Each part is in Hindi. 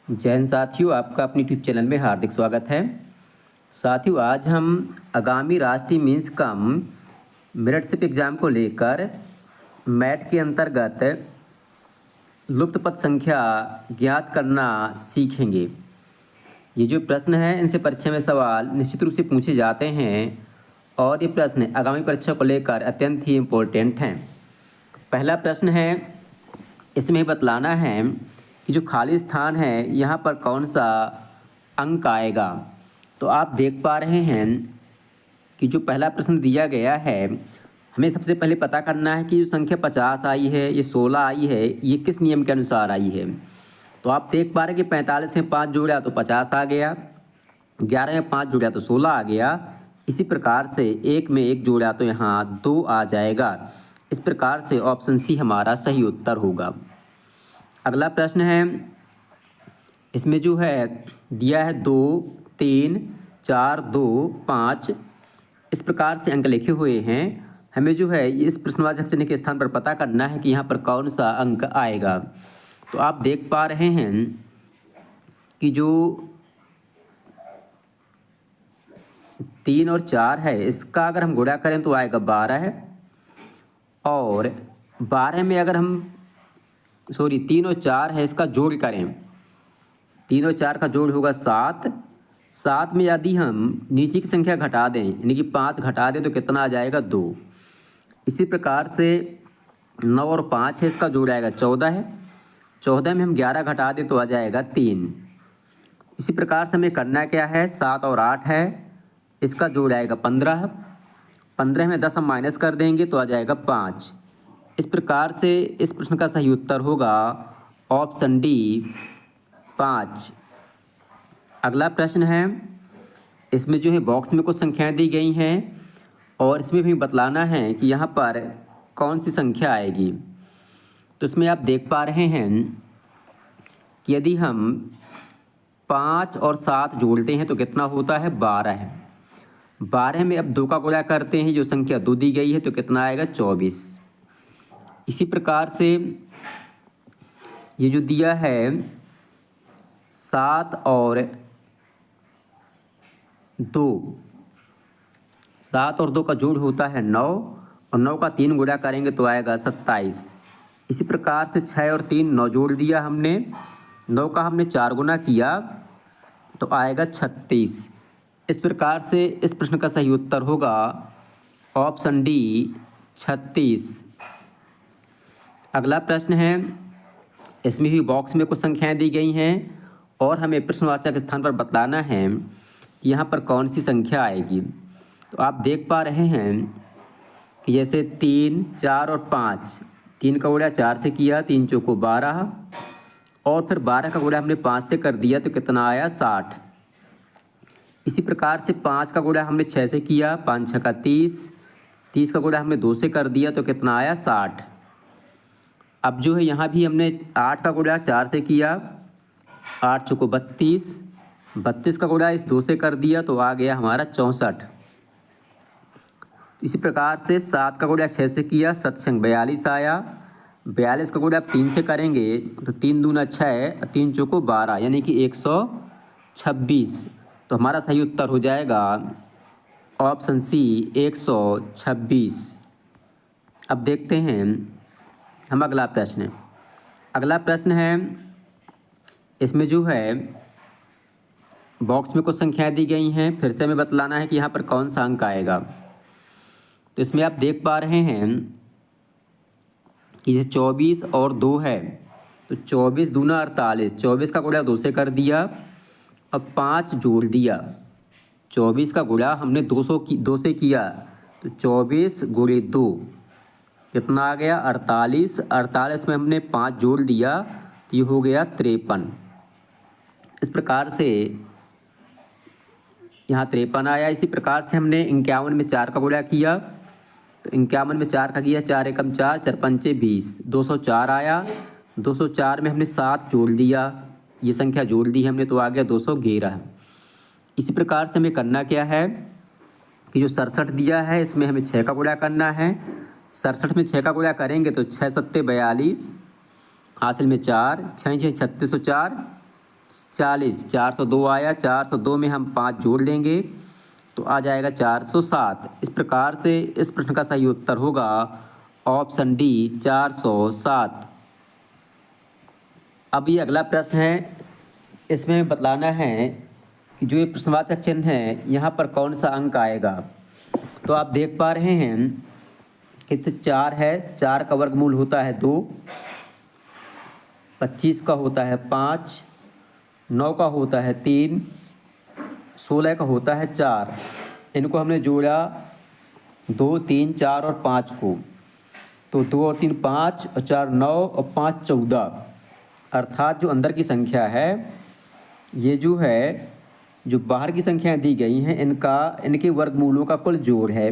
जय हिंद साथियों, आपका अपनी यूट्यूब चैनल में हार्दिक स्वागत है। साथियों, आज हम आगामी राष्ट्रीय मीन्स कम मेरिटशिप एग्ज़ाम को लेकर मैट के अंतर्गत लुप्त पद संख्या ज्ञात करना सीखेंगे। ये जो प्रश्न है, इनसे परीक्षा में सवाल निश्चित रूप से पूछे जाते हैं और ये प्रश्न आगामी परीक्षा को लेकर अत्यंत ही इम्पोर्टेंट हैं। पहला प्रश्न है, इसमें बतलाना है कि जो खाली स्थान है यहाँ पर कौन सा अंक आएगा। तो आप देख पा रहे हैं कि जो पहला प्रश्न दिया गया है, हमें सबसे पहले पता करना है कि जो संख्या 50 आई है, ये 16 आई है, ये किस नियम के अनुसार आई है। तो आप देख पा रहे हैं कि 45 में 5 जोड़ा तो 50 आ गया, 11 में 5 जोड़ा तो 16 आ गया। इसी प्रकार से 1 में 1 जोड़ा तो यहाँ 2 आ जाएगा। इस प्रकार से ऑप्शन सी हमारा सही उत्तर होगा। अगला प्रश्न है, इसमें जो है दिया है 2, 3, 4, 2, 5, इस प्रकार से अंक लिखे हुए हैं। हमें जो है इस प्रश्नवाचक चिन्ह के स्थान पर पता करना है कि यहाँ पर कौन सा अंक आएगा। तो आप देख पा रहे हैं कि जो 3 और 4 है, इसका अगर हम गुणा करें तो आएगा 12 है। और 12 में अगर हम 3 और 4 है, इसका जोड़ करें, 3 और 4 का जोड़ होगा 7। 7 में यदि हम नीचे की संख्या घटा दें, यानी कि 5 घटा दें, तो कितना आ जाएगा 2। इसी प्रकार से 9 और 5 है, इसका जोड़ आएगा 14 है। 14 में हम 11 घटा दें तो आ जाएगा 3। इसी प्रकार से हमें करना क्या है, 7 और 8 है, इसका जोड़ आएगा 15। 15 में 10 हम माइनस कर देंगे तो आ जाएगा 5। इस प्रकार से इस प्रश्न का सही उत्तर होगा ऑप्शन डी 5। अगला प्रश्न है, इसमें जो है बॉक्स में कुछ संख्याएं दी गई हैं और इसमें भी बतलाना है कि यहाँ पर कौन सी संख्या आएगी। तो इसमें आप देख पा रहे हैं कि यदि हम 5 और 7 जोड़ते हैं तो कितना होता है, 12 है। 12 में अब 2 का गुणा करते हैं, जो संख्या 2 दी गई है, तो कितना आएगा 24। इसी प्रकार से ये जो दिया है 7 और 2, 7 और 2 का जोड़ होता है 9, और 9 का 3 गुणा करेंगे तो आएगा 27। इसी प्रकार से 6 और 3 9 जोड़ दिया हमने, 9 का हमने 4 गुना किया तो आएगा 36। इस प्रकार से इस प्रश्न का सही उत्तर होगा ऑप्शन डी 36। अगला प्रश्न है, इसमें भी बॉक्स में कुछ संख्याएं दी गई हैं और हमें प्रश्नवाचक स्थान पर बतलाना है कि यहाँ पर कौन सी संख्या आएगी। तो आप देख पा रहे हैं कि जैसे 3, 4 और 5, 3 का गुणा 4 से किया, 3 चौको 12, और फिर 12 का गुणा हमने 5 से कर दिया तो कितना आया 60। इसी प्रकार से 5 का गुणा हमने 6 से किया, 5 6 का 30, 30 का गुणा हमने 2 से कर दिया तो कितना आया 60। अब जो है यहाँ भी हमने 8 का गुणा 4 से किया, 8 चौको 32, 32 का गुणा इस 2 से कर दिया तो आ गया हमारा 64। इसी प्रकार से 7 का गुणा 6 से किया, 7 छंग 42 आया, 42 का गुणा 3 से करेंगे तो 3 दूना 6, 3 चौको 12, यानी कि 126। तो हमारा सही उत्तर हो जाएगा ऑप्शन सी 126। अब देखते हैं हम अगला प्रश्न। अगला प्रश्न है, इसमें जो है बॉक्स में कुछ संख्याएं दी गई हैं, फिर से हमें बतलाना है कि यहाँ पर कौन सा अंक आएगा। तो इसमें आप देख पा रहे हैं कि 24 और 2 है, तो 24 दूना 48, 24 का गुणा 2 से कर दिया, अब 5 जोड़ दिया, 24 का गुणा हमने 2 से किया तो 24 गुणे 2 कितना आ गया 48। 48 में हमने 5 जोड़ दिया तो ये हो गया 53। इस प्रकार से यहाँ 53 आया। इसी प्रकार से हमने 51 में 4 का गुणा किया, तो 51 में 4 का किया, 4 एकम 4, 4 पंचे 20, 204 आया। 204 में हमने 7 जोड़ दिया, ये संख्या जोड़ दी हमने तो आ गया 211। इसी प्रकार से हमें करना क्या है कि जो 67 दिया है, इसमें हमें 6 का गुणा करना है। 67 में 6 का गुणा करेंगे तो 6 सत्ते 42, हासिल में 4, 6 6 36 और 4 40, 402 आया। 402 में हम 5 जोड़ लेंगे तो आ जाएगा 407। इस प्रकार से इस प्रश्न का सही उत्तर होगा ऑप्शन डी 407। अब ये अगला प्रश्न है, इसमें बतलाना है कि जो ये प्रश्नवाचक चिन्ह है यहाँ पर कौन सा अंक आएगा। तो आप देख पा रहे हैं कि 4 है, 4 का वर्गमूल होता है 2, 25 का होता है 5, 9 का होता है 3, 16 का होता है 4। इनको हमने जोड़ा 2, 3, 4 और 5 को, तो 2 और 3 5 और 4 9 और 5 14। अर्थात जो अंदर की संख्या है, ये जो है जो बाहर की संख्याएं दी गई हैं इनके वर्गमूलों का कुल जोड़ है।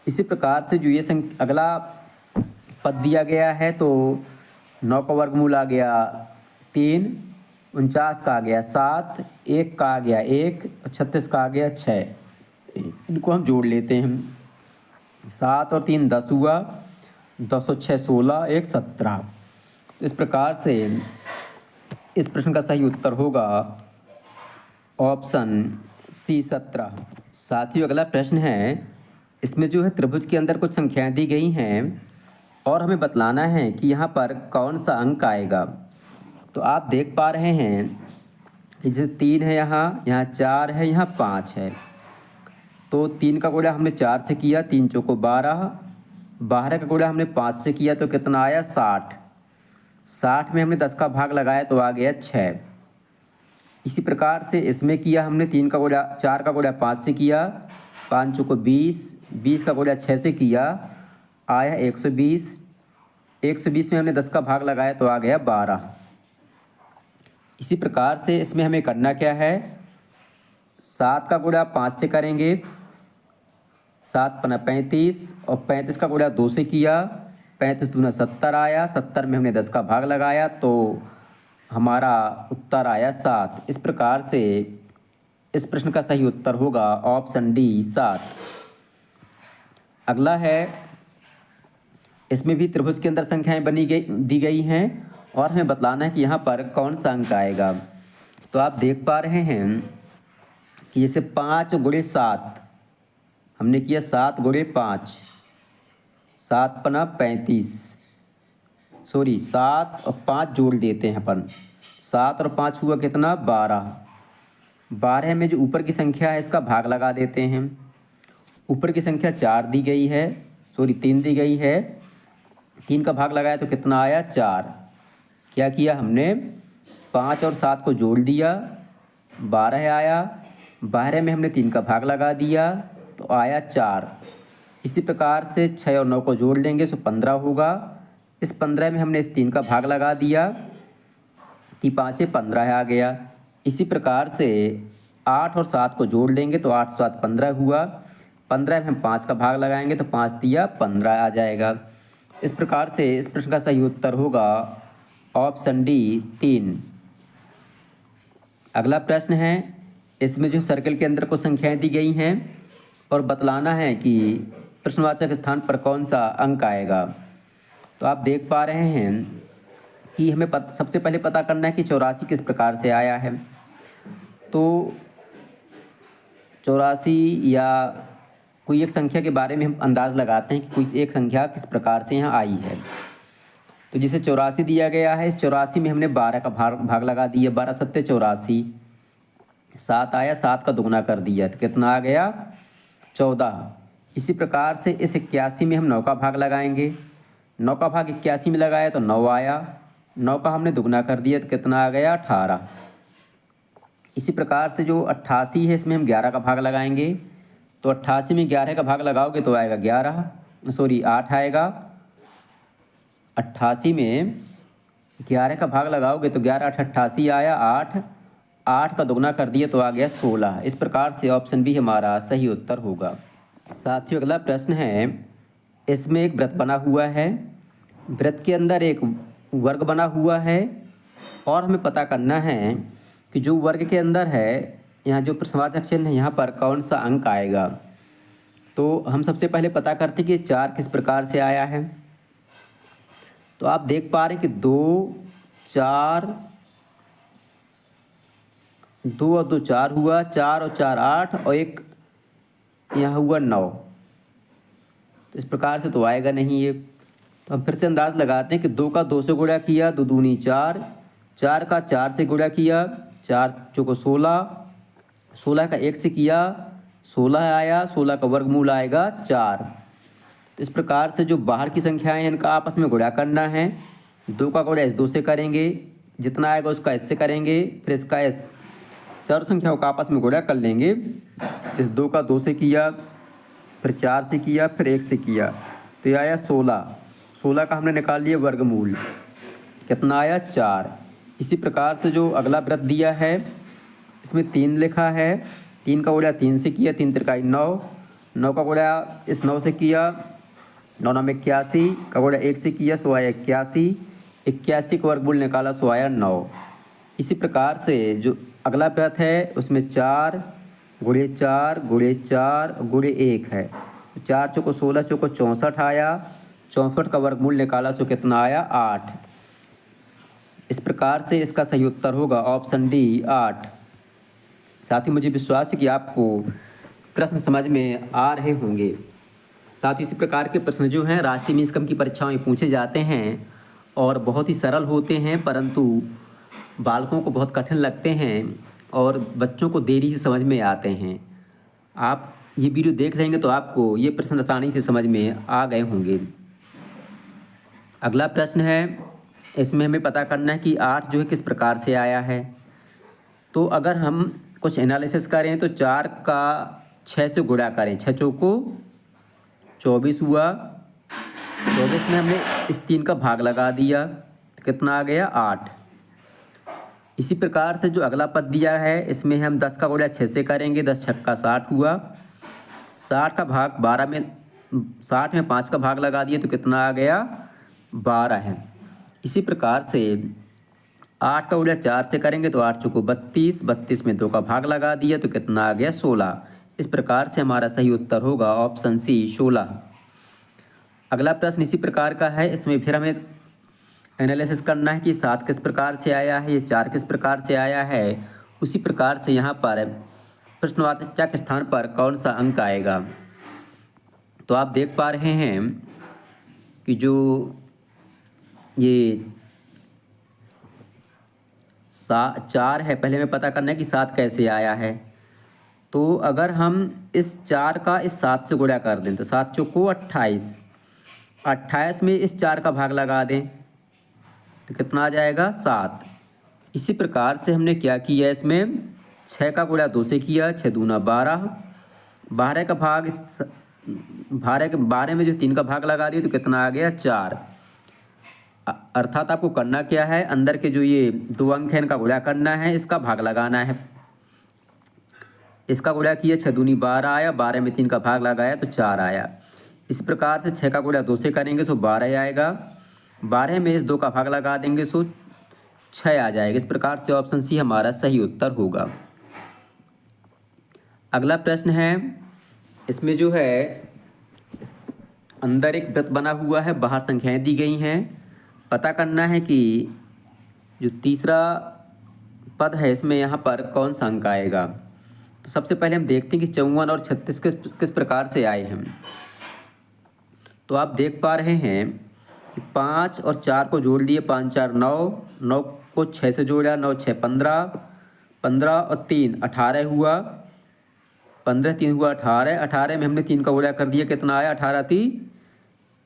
इसी प्रकार से जो ये अगला पद दिया गया है, तो 9 का वर्गमूल आ गया 3, 49 का आ गया 7, 1 का आ गया 1 और 36 का आ गया 6। इनको हम जोड़ लेते हैं। 7 और 3 10 हुआ, 10 और 6 16, 1 17। इस प्रकार से इस प्रश्न का सही उत्तर होगा ऑप्शन सी 17। साथियों अगला प्रश्न है, इसमें जो है त्रिभुज के अंदर कुछ संख्याएं दी गई हैं और हमें बतलाना है कि यहाँ पर कौन सा अंक आएगा। तो आप देख पा रहे हैं जैसे 3 है, यहाँ 4 है, यहाँ 5 है। तो 3 का गुणा हमने 4 से किया, 3 चौको 12, 12 का गुणा हमने 5 से किया तो कितना आया 60। 60 में हमने 10 का भाग लगाया तो आ गया 6। इसी प्रकार से इसमें किया हमने 3 का गुणा 4 का गुणा 5 से किया, 5 चौको 20, 20 का गुणा 6 से किया आया 120। 120 में हमने 10 का भाग लगाया तो आ गया 12। इसी प्रकार से इसमें हमें करना क्या है, 7 का गुणा 5 से करेंगे, 7 पना 35 और 35 का गुणा 2 से किया, 35 दूना 70 आया। 70 में हमने 10 का भाग लगाया तो हमारा उत्तर आया 7। इस प्रकार से इस प्रश्न का सही उत्तर होगा ऑप्शन डी 7। अगला है, इसमें भी त्रिभुज के अंदर संख्याएं दी गई हैं और हमें बतलाना है कि यहाँ पर कौन सा अंक आएगा। तो आप देख पा रहे हैं कि जैसे 5 गुणे 7 हमने किया, 7 गुणे 5, 7 पना 35, 7 और 5 जोड़ देते हैं अपन, 7 और 5 हुआ कितना 12। 12 में जो ऊपर की संख्या है इसका भाग लगा देते हैं। ऊपर की संख्या 4 दी गई है, 3 दी गई है, 3 का भाग लगाया तो कितना आया 4। क्या किया हमने 5 और 7 को जोड़ दिया, 12 आया। 12 में हमने 3 का भाग लगा दिया तो आया 4। इसी प्रकार से 6 और 9 को जोड़ लेंगे तो 15 होगा। इस 15 में हमने इस 3 का भाग लगा दिया, 3 5 15 आ गया। इसी प्रकार से 8 और 7 को जोड़ लेंगे तो 8 7 15 हुआ। 15 में हम 5 का भाग लगाएंगे तो 5 तिया 15 आ जाएगा। इस प्रकार से इस प्रश्न का सही उत्तर होगा ऑप्शन डी 3। अगला प्रश्न है, इसमें जो सर्कल के अंदर कुछ संख्याएं दी गई हैं और बतलाना है कि प्रश्नवाचक स्थान पर कौन सा अंक आएगा। तो आप देख पा रहे हैं कि हमें सबसे पहले पता करना है कि 84 किस प्रकार से आया है। तो 84 या कोई एक संख्या के बारे में हम अंदाज़ लगाते हैं कि कोई एक संख्या किस प्रकार से यहाँ आई है। तो जैसे 84 दिया गया है, इस 84 में हमने 12 का भाग लगा दिया, 12 सत्ते 84, 7 आया, 7 का दुगना कर दिया तो कितना आ गया 14। इसी प्रकार से इस 81 में हम 9 का भाग लगाएंगे, 9 का भाग 81 में लगाया तो 9 आया, 9 का हमने दुगना कर दिया तो कितना आ गया 18। इसी प्रकार से जो 88 है इसमें हम 11 का भाग लगाएंगे, तो 88 में 11 का भाग लगाओगे तो आएगा 8 आएगा। 88 में 11 का भाग लगाओगे तो 11 8 88 आया 8, 8 का दुगना कर दिया तो आ गया 16। इस प्रकार से ऑप्शन बी हमारा सही उत्तर होगा। साथियों अगला प्रश्न है, इसमें एक वृत्त बना हुआ है, वृत्त के अंदर एक वर्ग बना हुआ है और हमें पता करना है कि जो वर्ग के अंदर है यहाँ जो प्रश्नवाचक चिन्ह है यहाँ पर कौन सा अंक आएगा। तो हम सबसे पहले पता करते हैं कि 4 किस प्रकार से आया है। तो आप देख पा रहे हैं कि 2 4 2 और 2 4 हुआ, 4 और 4 8 और एक यहाँ हुआ 9। तो इस प्रकार से तो आएगा नहीं ये। तो हम फिर से अंदाज लगाते हैं कि 2 का 2 से गुणा किया, 2 दूनी 4, 4 का 4 से गुणा किया, 4 चौको 16, 16 का 1 से किया 16 आया, 16 का वर्गमूल आएगा 4। तो इस प्रकार से जो बाहर की संख्याएं हैं इनका आपस में गुणा करना है। 2 का गुणा इस 2 से करेंगे, जितना आएगा उसका इससे करेंगे, फिर इसका इस, चारों संख्याओं का आपस में गुणा कर लेंगे। इस 2 का 2 से किया, फिर 4 से किया, फिर 1 से किया, तो ये आया 16। 16 का हमने निकाल लिया वर्गमूल, कितना आया 4। इसी प्रकार से जो अगला वृत्त दिया है इसमें 3 लिखा है, 3 का गुणा 3 से किया, 3 त्रिकाई 9, 9 का गुणा इस 9 से किया, 9 9 में 81 का गुणा 1 से किया, सो आया 81, 81 का वर्गमूल निकाला, सो आया 9। इसी प्रकार से जो अगला वृत्त है उसमें 4 गुणे 4 गुणे 4 गुणे 1 है, 4 चौको 16, चौको 64 आया, 64 का वर्गमूल निकाला, सो कितना आया 8। इस प्रकार से इसका सही उत्तर होगा ऑप्शन डी 8। साथ ही मुझे विश्वास है कि आपको प्रश्न समझ में आ रहे होंगे। साथ ही इसी प्रकार के प्रश्न जो हैं राष्ट्रीय मीन्स कम की परीक्षाओं में पूछे जाते हैं और बहुत ही सरल होते हैं, परंतु बालकों को बहुत कठिन लगते हैं और बच्चों को देरी से समझ में आते हैं। आप ये वीडियो देख लेंगे तो आपको ये प्रश्न आसानी से समझ में आ गए होंगे। अगला प्रश्न है, इसमें हमें पता करना है कि 8 जो है किस प्रकार से आया है। तो अगर हम कुछ एनालिसिस करें तो 4 का 6 से गुणा करें, 6 चौको 24 हुआ, 24 में हमने इस 3 का भाग लगा दिया, तो कितना आ गया 8। इसी प्रकार से जो अगला पद दिया है इसमें हम 10 का गुणा 6 से करेंगे, 10 छक्का 60 हुआ, 60 का भाग 12 में, 60 में 5 का भाग लगा दिए तो कितना आ गया 12 है। इसी प्रकार से 8 का गुणा 4 से करेंगे तो 8 चौको 32, 32 में 2 का भाग लगा दिया तो कितना आ गया 16। इस प्रकार से हमारा सही उत्तर होगा ऑप्शन सी 16। अगला प्रश्न इसी प्रकार का है, इसमें फिर हमें एनालिसिस करना है कि 7 किस प्रकार से आया है, ये 4 किस प्रकार से आया है। उसी प्रकार से यहाँ पर प्रश्नवाचक स्थान पर कौन सा अंक आएगा। तो आप देख पा रहे हैं कि जो ये 4 है, पहले हमें पता करना है कि 7 कैसे आया है। तो अगर हम इस 4 का इस 7 से गुणा कर दें तो 7 चौको 28, 28 में इस 4 का भाग लगा दें तो कितना आ जाएगा 7। इसी प्रकार से हमने क्या किया, इसमें 6 का गुणा 2 से किया, 6 दूना 12, 12 का भाग इस 12 में जो 3 का भाग लगा दिया तो कितना आ गया 4। अर्थात आपको करना क्या है, अंदर के जो ये 2 अंक हैं इनका गुणा करना है, इसका भाग लगाना है। इसका गुणा किया, 6 दूनी 12 आया, 12 में 3 का भाग लगाया तो 4 आया। इस प्रकार से 6 का गुणा 2 से करेंगे तो 12 आएगा, 12 में इस 2 का भाग लगा देंगे तो 6 आ जाएगा। इस प्रकार से ऑप्शन सी हमारा सही उत्तर होगा। अगला प्रश्न है, इसमें जो है अंदर एक वृत्त बना हुआ है, बाहर संख्याएं दी गई हैं। पता करना है कि जो तीसरा पद है इसमें यहाँ पर कौन सा अंक आएगा। तो सबसे पहले हम देखते हैं कि 54 और 36 किस प्रकार से आए हैं। तो आप देख पा रहे हैं कि 5 और 4 को जोड़ दिए, 5 4 9, 9 को 6 से जोड़ा, 9 6 15, 15 और 3 18 हुआ, 15 3 हुआ 18, 18 में हमने 3 का गुणा कर दिया, कितना आया 18 3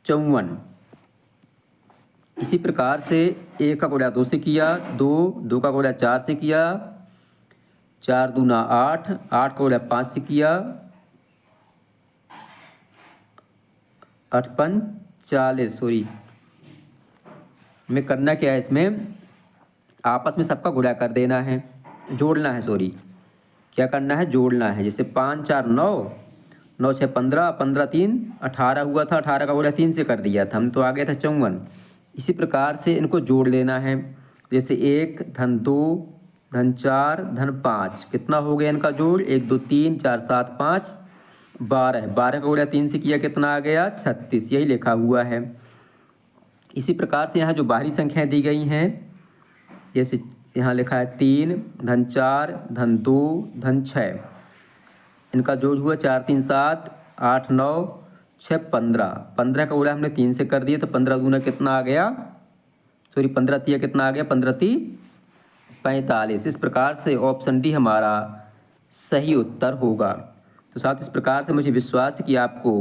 54। इसी प्रकार से 1 का गुणा 2 से किया, 2 का गुणा 4 से किया, 4 दूना 8, 8 का गुणा 5 से किया, 8 5 40, सॉरी हमें करना क्या है, इसमें आपस में सबका गुणा कर देना है, जोड़ना है, सॉरी क्या करना है, जोड़ना है। जैसे 5 4 9, 9 6 15, 15 3 18 हुआ था, 18 का गुणा 3 से कर दिया था हम, तो आ गया था 54। इसी प्रकार से इनको जोड़ लेना है। जैसे 1 धन 2 धन 4 धन 5, कितना हो गया इनका जोड़, 1 2 3 4 7 5 12, 12 का गुणा 3 से किया, कितना आ गया 36, यही लिखा हुआ है। इसी प्रकार से यहाँ जो बाहरी संख्याएं दी गई हैं, जैसे यहाँ लिखा है 3 धन 4 धन 2 धन 6, इनका जोड़ हुआ 4 3 7 8 9 6 15। 15 का उड़ा हमने 3 से कर दिया तो 15 दूना कितना आ गया, सॉरी 15 तिया कितना आ गया, 15 ती 45। इस प्रकार से ऑप्शन डी हमारा सही उत्तर होगा। तो साथ इस प्रकार से मुझे विश्वास है कि आपको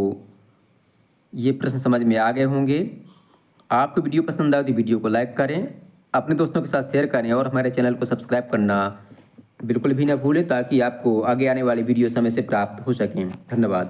ये प्रश्न समझ में आ गए होंगे। आपको वीडियो पसंद आए तो वीडियो को लाइक करें, अपने दोस्तों के साथ शेयर करें और हमारे चैनल को सब्सक्राइब करना बिल्कुल भी ना भूलें ताकि आपको आगे आने वाली वीडियो समय से प्राप्त हो सकें। धन्यवाद।